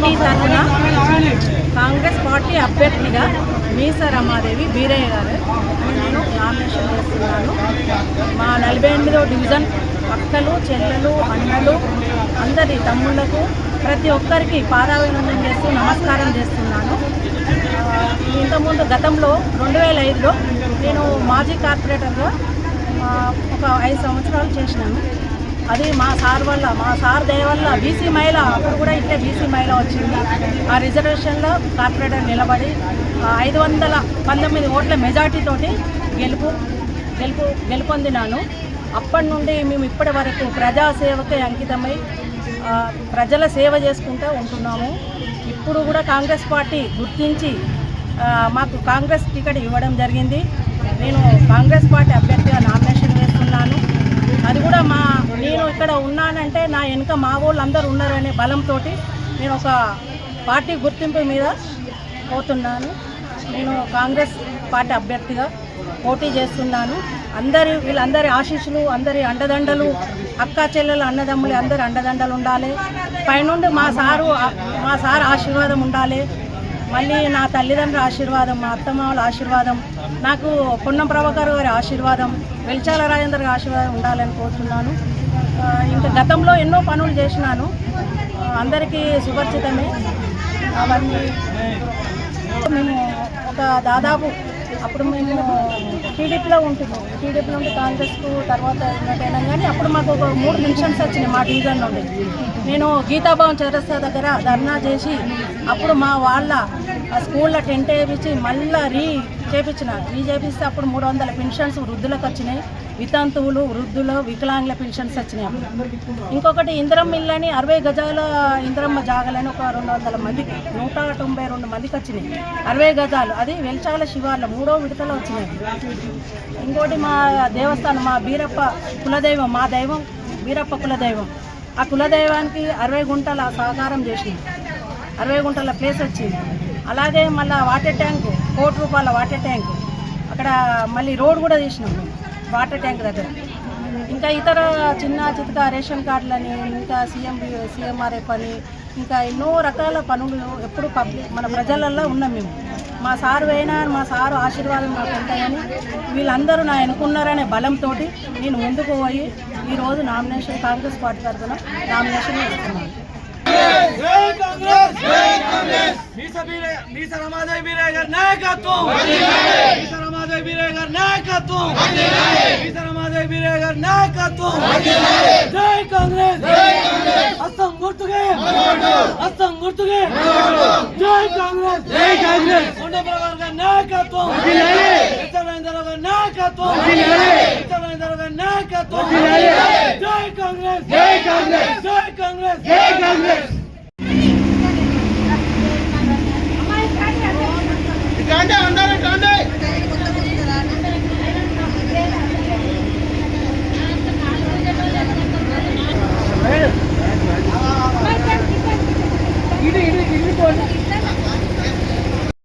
Party తరఫున Congress party అభ్యర్థిగా మీస రమాదేవి బీరయ్య గారు నేను నామినేషన్ చేస్తున్నాను. మా 48వ డివిజన్ అక్కలు, చెల్లెలు, అన్నలు, అందరి తమ్ముళ్లకు ప్రతి ఒక్కరికి పాదాభివందనం చేస్తూ నమస్కారం చేస్తున్నాను. ఇంతకుముందు గతంలో 2005లో నేను మాజీ కార్పొరేటర్గా ఒక 5 సంవత్సరాలు చేసినాను. అది మా సార్ దయ వల్ల బీసీ మహిళ, అప్పుడు కూడా ఇట్లే బీసీ మహిళ వచ్చింది. ఆ రిజర్వేషన్లో కార్పొరేటర్ నిలబడి 519 ఓట్ల మెజార్టీతోటి గెలుపొందినాను. అప్పటి నుండి మేము ఇప్పటి వరకు ప్రజాసేవకే అంకితమై ప్రజల సేవ చేసుకుంటూ ఉంటున్నాము. ఇప్పుడు కూడా కాంగ్రెస్ పార్టీ గుర్తించి మాకు కాంగ్రెస్ టికెట్ ఇవ్వడం జరిగింది. నేను కాంగ్రెస్ పార్టీ అభ్యర్థిగా నామినేషన్ వేస్తున్నాను. అది కూడా నేను ఇక్కడ ఉన్నానంటే నా వెనుక మా వాళ్ళు అందరూ ఉన్నారనే బలంతో నేను ఒక పార్టీ గుర్తింపు మీద పోతున్నాను. నేను కాంగ్రెస్ పార్టీ అభ్యర్థిగా పోటీ చేస్తున్నాను. వీళ్ళందరి ఆశీస్సులు, అందరి అండదండలు, అక్క చెల్లెలు, అన్నదమ్ములు అందరి అండదండలు ఉండాలి. పైనుండి మా సార్ ఆశీర్వాదం ఉండాలి. మళ్ళీ నా తల్లిదండ్రుల ఆశీర్వాదం, మా అత్తమామల ఆశీర్వాదం, నాకు పొన్నం ప్రభాకర్ గారి ఆశీర్వాదం, వెల్చాల రాజేందర్ గారి ఆశీర్వాదం ఉండాలని కోరుతున్నాను. ఇంకా గతంలో ఎన్నో పనులు చేసినాను, అందరికీ సుపరిచితమే. అవన్నీ మేము ఒక దాదాపు అప్పుడు మేము టీడీపీలో ఉంటున్నాం. టీడీపీ నుండి కాంగ్రెస్కు తర్వాత అయినా కానీ అప్పుడు మాకు ఒక 3 పెన్షన్స్ వచ్చినాయి మా డివిజన్ నుండి. నేను గీతాభవన్ చౌరస్తా దగ్గర ధర్నా చేసి అప్పుడు మా వాళ్ళ స్కూల్లో టెంట్ వేయించి మళ్ళీ చేపిస్తే అప్పుడు 300 పెన్షన్స్ వృద్ధులకు వచ్చినాయి. వితంతువులు, వృద్ధులు, వికలాంగుల పెన్షన్స్ వచ్చినాయి. ఇంకొకటి ఇందిరమ్మ ఇళ్ళని 60 గజాల ఇందిరమ్మ జాగలని ఒక 200 మందికి 192 మందికి వచ్చినాయి. 60 గజాలు, అది వెల్చాల శివార్లో 3వ విడతలో వచ్చినాయి. ఇంకోటి మా దేవస్థానం, మా బీరప్ప కులదైవం, మా దైవం బీరప్ప కులదైవం. ఆ కులదైవానికి 60 గుంటల సహకారం చేసింది, 60 గుంటల ప్లేస్ వచ్చింది. అలాగే మళ్ళీ వాటర్ ట్యాంకు, ₹1 కోటి వాటర్ ట్యాంకు, అక్కడ మళ్ళీ రోడ్ కూడా తీసినాం వాటర్ ట్యాంక్ దగ్గర. ఇంకా ఇతర చిన్న చితక రేషన్ కార్డులని, ఇంకా సీఎంఆర్ఎఫ్ అని, ఇంకా ఎన్నో రకాల పనులు ఎప్పుడు మన ప్రజలల్లో ఉన్నాం మేము. మా సారు అయినా మా సారు ఆశీర్వాదం నాకు ఉంటాయని వీళ్ళందరూ నా ఎన్నుకున్నారనే బలంతో నేను ముందుకు పోయి ఈరోజు నామినేషన్ కాంగ్రెస్ పార్టీ తరఫున నామినేషన్ ఇస్తున్నాను. మీస రమాదేవి బీరయ్య గారి నాయకత్వం, మీస రమాదేవి బీరయ్య గారి నాయకత్వం, మీస రమాదేవి బీరయ్య గారి నాయకత్వం. జై కాంగ్రెస్, హస్తం గుర్తుకే, హస్తం గుర్తుకే. జై కాంగ్రెస్, జై కాంగ్రెస్. పొన్నం ప్రభాకర్ గారి నాయకత్వం, వెల్చాల గారి నాయకత్వం, వెల్చాల గారి నాయకత్వం. జై కాంగ్రెస్, జై కాంగ్రెస్, జై కాంగ్రెస్, జై కాంగ్రెస్.